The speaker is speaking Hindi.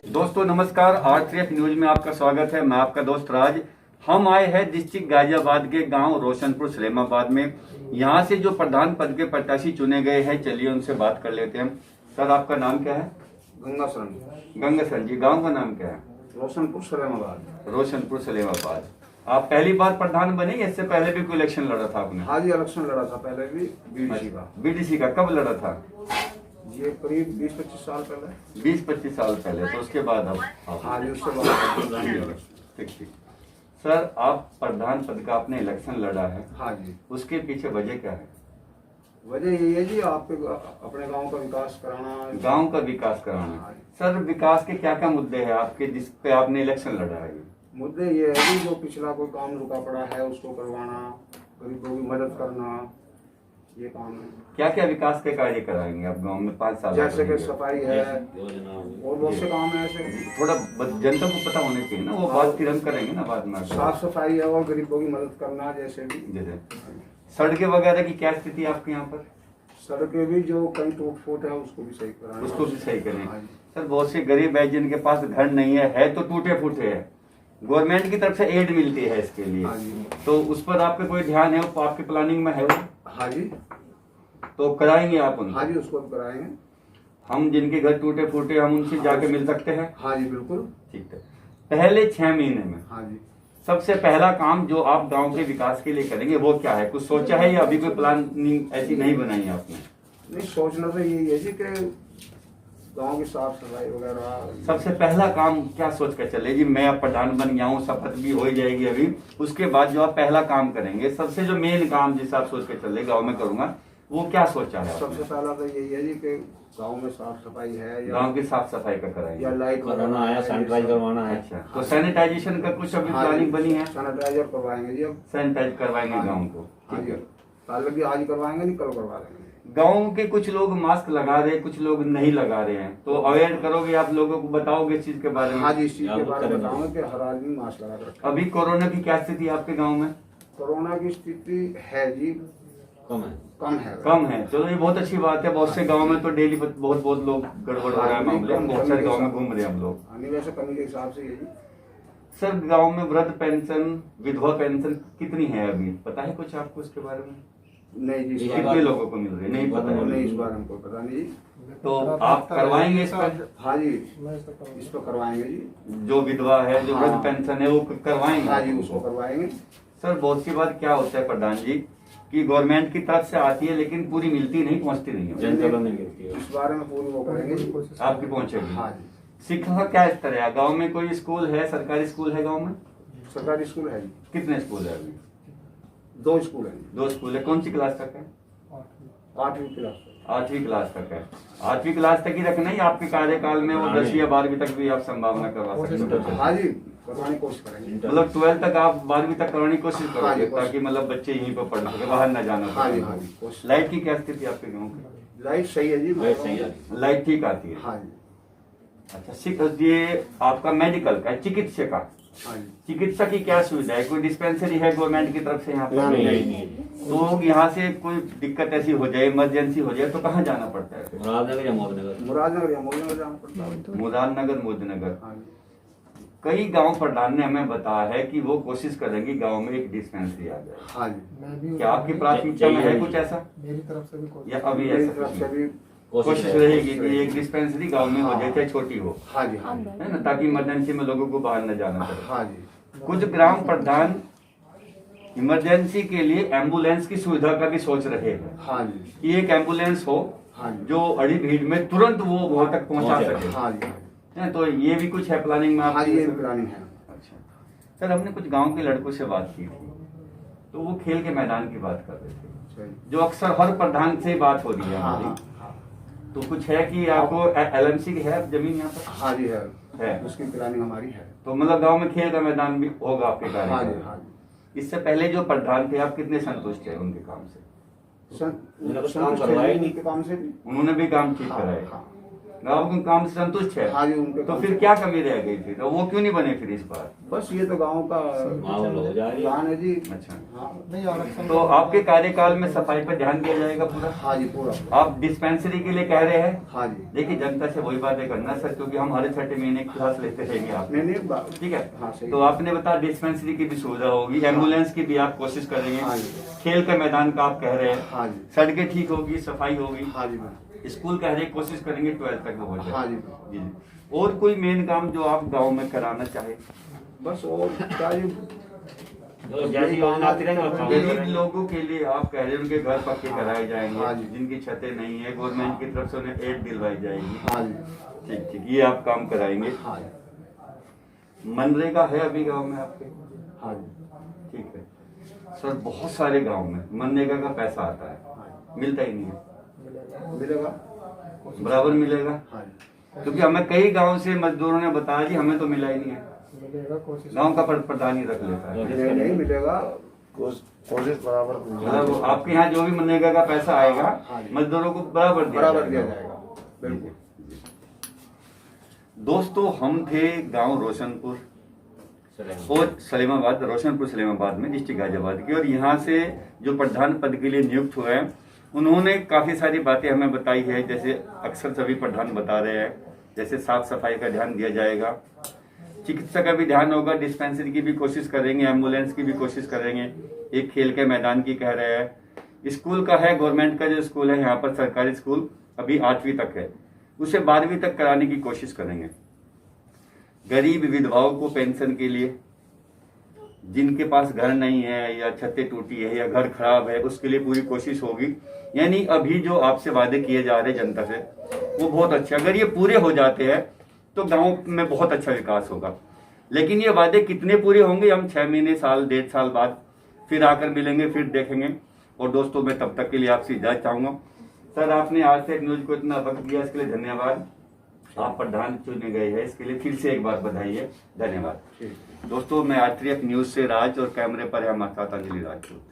दोस्तों नमस्कार, R3F न्यूज में आपका स्वागत है। मैं आपका दोस्त राज। हम आए हैं डिस्ट्रिक्ट गाजियाबाद के गांव रोशनपुर सलेमाबाद में। यहां से जो प्रधान पद के प्रत्याशी चुने गए हैं, चलिए उनसे बात कर लेते हैं। सर, आपका नाम क्या है? गंगासरन जी। गांव का नाम क्या है? रोशनपुर सलेमाबाद। रोशनपुर सलेमाबाद। आप पहली बार प्रधान बने या इससे पहले भी कोई इलेक्शन लड़ा था आपने? हाँ जी, इलेक्शन लड़ा था पहले भी बीडीसी का। बीडीसी का कब लड़ा था? ये करीब 20-25 साल पहले। 20-25 साल पहले। तो उसके बाद अब हाँ जी, उसके बाद ठीक ठीक। सर, आप प्रधान पद का आपने इलेक्शन लड़ा है। हाँ जी। उसके पीछे वजह क्या है? वजह यही है जी, आपके अपने गांव का विकास कराना। गांव का विकास कराना। सर, विकास के क्या क्या मुद्दे हैं आपके जिस पे आपने इलेक्शन लड़ा है? मुद्दे ये है कि जो पिछला कोई काम रुका पड़ा है उसको करवाना, गरीबों की मदद करना, ये काम है। क्या क्या विकास के कार्य कराएंगे आप गांव में 5 साल? जैसे कि सफाई है और बहुत से काम है ऐसे। थोड़ा जनता को पता होना चाहिए ना, वो बात फिर हम करेंगे ना बाद में। साफ सफाई है और गरीबों की मदद करना, जैसे भी। जैसे सड़कें वगैरह की क्या स्थिति है आपके यहाँ पर? सड़कें भी जो कहीं टूट फूट है उसको भी सही कराना। उसको भी सही करें। हाँ जी। सर, बहुत से गरीब है जिनके पास घर नहीं है तो टूटे फूटे है। गवर्नमेंट की तरफ से एड मिलती है इसके लिए। हाँ जी। तो उस पर आपका कोई ध्यान है? वो आपकी प्लानिंग में है वो? हाँ जी। तो कराएंगे आप उनको? हाँ जी, उसको भी कराएंगे। हम जिनके घर टूटे फूटे, हम उनसे जाके मिल सकते हैं? हाँ जी, बिल्कुल। ठीक है। पहले 6 महीने में हाँ जी। सबसे पहला काम जो आप गांव के विकास के लिए करेंगे वो क्या है? कुछ सोचा है या अभी कोई प्लानिंग ऐसी नहीं बनाई है आपने? नहीं, सोचना तो यही है जी कि गांव की साफ सफाई वगैरह। सबसे पहला काम क्या सोच कर चले जी? मैं अब प्रधान बन गया हूँ, शपथ भी हो जाएगी अभी, उसके बाद जो आप पहला काम करेंगे, सबसे जो मेन काम जिस आप सोच कर चले गाँव में करूंगा, वो क्या सोचा है? सबसे पहला तो यही है जी कि गांव में साफ सफाई है या गांव की साफ सफाई का कराएंगे या लाइट करवाना है, सैनिटाइज करवाना है। अच्छा, तो सैनिटाइजेशन का कुछ अभी हाँ जी, प्लानिंग बनी है? सैनिटाइजर करवाएंगे जी अब। सैनिटाइज करवाएंगे हाँ जी। गाँव को? हाँ जी, ताकि आज करवाएंगे नहीं कल करवा देंगे। गाँव के कुछ लोग मास्क लगा रहे हैं, कुछ लोग नहीं लगा रहे हैं, तो अवेयर करोगे आप लोगों को, बताओगे इस चीज के बारे में? हाँ जी, इस चीज के बारे में बताऊंगा कि हर आदमी मास्क लगा कर रखे। अभी कोरोना की क्या स्थिति है आपके गांव में? कोरोना की स्थिति है जी, कम है। कम है। चलो, ये बहुत अच्छी बात है। बहुत से गांव में तो डेली बहुत लोग गड़बड़ हो रहा है मामले, बहुत सारे गाँव में घूम रहे हैं हम लोग। आने वैसे कमी के हिसाब से यही। सर, गांव में वृद्ध पेंशन, विधवा पेंशन कितनी है अभी? पता है कुछ आपको इसके बारे में? नहीं जी, इस कितने लोगों को मिल रही है? नहीं पता है। नहीं, इस बार हमको पता नहीं। तो आप करवाएंगे इस पर? हाँ जी, इस पर करवाएंगे जी। जो विधवा है, जो वृद्ध पेंशन है, वो करवाएंगे? हाँ जी, उसको करवाएंगे। सर, बहुत सी बार क्या होता है प्रधान जी कि गवर्नमेंट की तरफ से आती है लेकिन पूरी मिलती नहीं, पहुंचती नहीं है। जनता नहीं मिलती है। इस बारे में पूरी वो करेंगे जी। आपकी पहुंचेगी? हाँ जी। शिक्षा का क्या स्तर है गांव में? कोई स्कूल है, सरकारी स्कूल है गांव में? सरकारी स्कूल है जी। कितने स्कूल है अभी? 2 स्कूल है जी। 2 स्कूल है। कौन सी क्लास तक है? 8वीं क्लास। 8वीं क्लास तक है। 8वीं क्लास तक ही रखना ही आपके कार्यकाल में, वो 10वीं या 12वीं तक भी आप संभावना करवा सकते हो? हाँ जी, करवाने की कोशिश करेंगे। मतलब 12 तक आप 12वीं तक करवाने की कोशिश हाँ करोगे जी, ताकि मतलब बच्चे यहीं पर पढ़ सके, बाहर न जाना हाँ जी, पड़े। हाँ जी, कोशिश। लाइट की क्या स्थिति है आपके गाँव की? लाइट सही है जी। लाइट सही है। लाइट ठीक आती है? हाँ जी। अच्छा, ये आपका मेडिकल का, चिकित्सा का, हाँ जी। चिकित्सा की क्या सुविधा है? कोई डिस्पेंसरी है गवर्नमेंट की तरफ से यहाँ पर? नहीं। तो यहाँ से कोई दिक्कत ऐसी हो जाए, इमरजेंसी हो जाए, तो कहाँ जाना पड़ता है? मुरादनगर या मोदनगर? मुरादनगर या मोदनगर जाना पड़ता है। मुरादनगर, मोदनगर। हाँ जी। कई गांव प्रधान ने हमें बताया है कि वो कोशिश करेंगे गांव में एक डिस्पेंसरी आ जाए। हाँ जी। क्या आपकी प्राथमिकता में है कुछ ऐसा? मेरी तरफ से भी कोशिश। या अभी मेरी ऐसा तरफ कुछ से नहीं? भी कोशिश रहेगी कि एक डिस्पेंसरी गांव में हो जाए, चाहे छोटी हो, हाँ जी। हाँ जी। है ना, ताकि इमरजेंसी में लोगों को बाहर न जाना पड़े। हाँ जी। कुछ ग्राम प्रधान इमरजेंसी के लिए एम्बुलेंस की सुविधा का भी सोच रहे हैं हाँ जी। कि एक एम्बुलेंस हो हाँ जी। जो अड़ी भीड़ में तुरंत वो वहां तक पहुंचा सके। हाँ जी। है, तो ये भी कुछ है प्लानिंग में हाँ आपकी? जी, ये प्लानिंग है। अच्छा सर, हमने कुछ गांव के लड़कों से बात की थी, तो वो खेल के मैदान की बात कर रहे थे, सही। जो अक्सर हर प्रधान से बात हो रही है हाँ हमारी। हाँ। तो कुछ है कि आपको LMC की है जमीन यहाँ पर? हाँ जी, है। उसकी प्लानिंग हमारी है। तो मतलब गांव में खेल का मैदान भी होगा आपके हाँ कार्य जी। में? हाँ जी। इससे पहले जो प्रधान थे, आप कितने संतुष्ट है उनके काम से? काम करवाए नहीं। के काम से भी। उन्होंने भी काम ठीक कराए। हाँ। गाँव के काम से संतुष्ट है? हाँ जी, उनके तो काम फिर से- क्या कमी रह गई थी, तो वो क्यों नहीं बने फिर इस बार? बस ये तो गांव का माहौल हो जाएगा। प्लान है जी। अच्छा, हाँ नहीं आरक्षण तो आपके कार्यकाल में सफाई पर ध्यान दिया जाएगा पूरा? हाँ जी पूरा। आप डिस्पेंसरी के लिए कह रहे हैं? हाँ जी। देखिए जनता से वही बातें करना सर, क्योंकि हम हर छठे महीने क्लास लेते रहेंगे आप, नहीं नहीं बा- ठीक है? हाँ सही। तो आपने बताया डिस्पेंसरी की भी सुविधा होगी, एम्बुलेंस की भी आप कोशिश करेंगे, हाँ जी। खेल के मैदान का आप कह रहे हैं, हाँ जी। सड़कें ठीक होगी, सफाई होगी, हाँ जी मैम। स्कूल कह रहे हैं, कोशिश करेंगे 12th तक वो हो जाए। हाँ जी। जी जी। और कोई मेन काम जो आप गांव में कराना चाहे? बस और क्या ये जो जैसी योजना आती रहेंगे वो काम गरीब करेंगे। लोगों के लिए आप कह रहे हैं उनके घर पक्के कराए हाँ जाएंगे, जी। जिनकी छतें नहीं है गवर्नमेंट की तरफ से उन्हें एड दिलवाई जाएगी। हाँ जी। ठीक ठीक, ये आप काम कराएंगे। हाँ जी। मनरेगा है अभी गांव में आपके? हाँ जी। ठीक है सर, बहुत सारे गांव में मनरेगा का पैसा आता है, मिलता ही नहीं है, मिलेगा। बराबर मिलेगा? हाँ जी। क्योंकि हमें कई गांव से मजदूरों ने बताया जी हमें तो मिला ही नहीं है, मिलेगा, कोशिश गांव का प्रधान ही रख लेता है। नहीं नहीं मिलेगा। कोशिश बराबर मतलब आपके यहाँ जो भी मनरेगा का पैसा आएगा हाँ जी। मजदूरों को बराबर बराबर दिया जाएगा। बिल्कुल। दोस्तों, हम थे गांव रोशनपुर और सलेमाबाद, रोशनपुर सलेमाबाद में, डिस्ट्रिक्ट गाजियाबाद की, और यहाँ से जो प्रधान पद के लिए नियुक्त हुए हैं उन्होंने काफ़ी सारी बातें हमें बताई है। जैसे अक्सर सभी प्रधान बता रहे हैं, जैसे साफ सफाई का ध्यान दिया जाएगा, चिकित्सा का भी ध्यान होगा, डिस्पेंसरी की भी कोशिश करेंगे, एम्बुलेंस की भी कोशिश करेंगे, एक खेल के मैदान की कह रहे हैं, स्कूल का है, गवर्नमेंट का जो स्कूल है यहाँ पर सरकारी स्कूल अभी 8वीं तक है, उसे 12वीं तक कराने की कोशिश करेंगे। गरीब विधवाओं को पेंशन के लिए, जिनके पास घर नहीं है या छतें टूटी है या घर खराब है, उसके लिए पूरी कोशिश होगी। यानी अभी जो आपसे वादे किए जा रहे जनता से वो बहुत अच्छे, अगर ये पूरे हो जाते हैं तो गांव में बहुत अच्छा विकास होगा। लेकिन ये वादे कितने पूरे होंगे हम 6 महीने, साल, 1.5 साल बाद फिर आकर मिलेंगे, फिर देखेंगे। और दोस्तों, मैं तब तक के लिए आपसे इजाजत चाहूंगा। सर, आपने आज से न्यूज को इतना वक्त दिया, इसके लिए धन्यवाद। आप प्रधान चुने गए हैं, इसके लिए फिर से एक बार बधाई है, धन्यवाद। दोस्तों, मैं आर3F न्यूज से राज, और कैमरे पर है हमारे साथ अंजलि राजपूत।